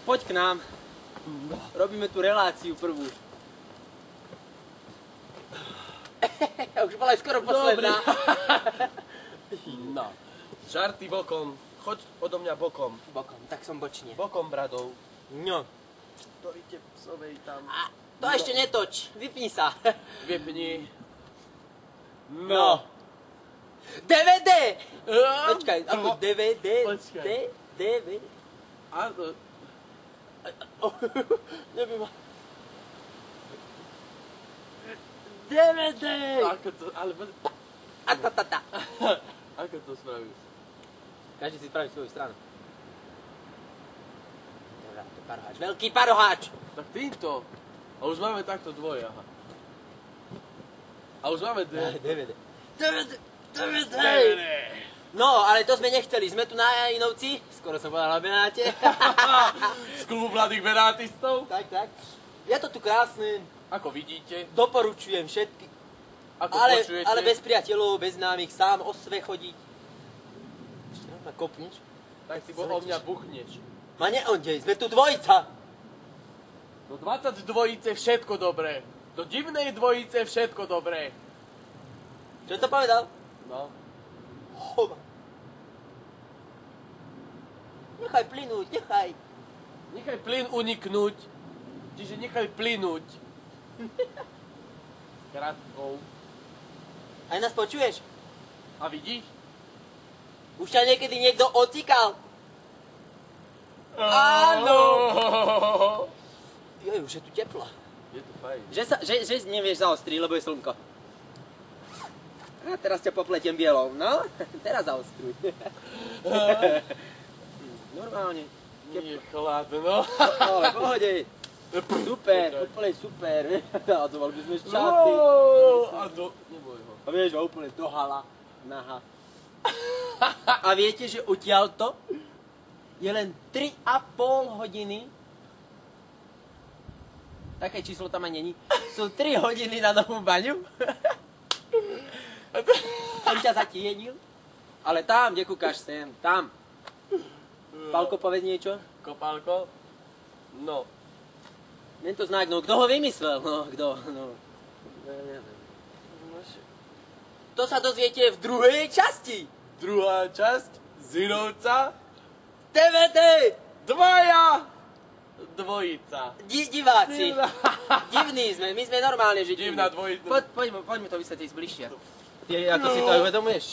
poď k nám. Robíme tu reláciu prvú. Už bola aj skoro posledná. No. Žarty bokom. Choď odo mňa bokom. Bokom, tak som bočne. Bokom, bradov. No. Stojíte psovej tam. A to ešte netoč. Vypni sa. Vypni. No. DVD! Počkaj, ako DVD? Počkaj. DVD? Áno. Neviem. DVD! Ako to, ale... A ta. Ako to spravíš? Každý si spraví svoju stranu. Paroháč, veľký paroháč! Tak týmto. A už máme takto dvoje, aha. A už máme DVD. No, ale to sme nechceli. Sme tu na Inovci. Skoro som povedal na Benáte. Z klubu mladých benátistov. Tak. Je to tu krásne. Ako vidíte. Doporučujem všetky. Ako počujete. Ale bez priateľov, bez známych, sám o sve chodiť. Ešte ma kopneš? Tak si o mňa buchneš. Ma neondej, sme tu dvojica. Do 20 dvojice všetko dobré. Do divnej dvojice všetko dobré. Čo to povedal? No. Chova. Nechaj plynúť, nechaj. Nechaj plyn uniknúť. Čiže nechaj plynúť. Krátkou. Aj nás počuješ? A vidíš? Už ťa niekedy niekto ocikal? Áno! Joj, už je tu teplo. Je to fajn. Že nevieš zaostriť, lebo je slnko. A teraz ťa popletiem bielou, no? Teraz zaostruj. Normálne. Nie chladno. Ale pohode. Super, úplne super. A to mali by sme šaty. A to, neboj ho. A vieš, úplne dohala, naha. A viete, že odtiaľto je len 3,5 hodiny. Také číslo tam ani není. Sú 3 hodiny na novú baňu. Som ťa zatienil. Ale tam, kde kúkaš sem, tam. Pálko, povedz niečo. Kopálko? No. Tento znak, no kto ho vymyslel? No, kto? No. To sa dozviete v druhej časti. Druhá časť. Zinovca. DVD! Dvaja. Dvojica. Diváci. Divní sme, my sme normálne, že divní. Divná dvojica. Poďme to vysvetliť zbližšia. Ty, ako si to uvedomuješ?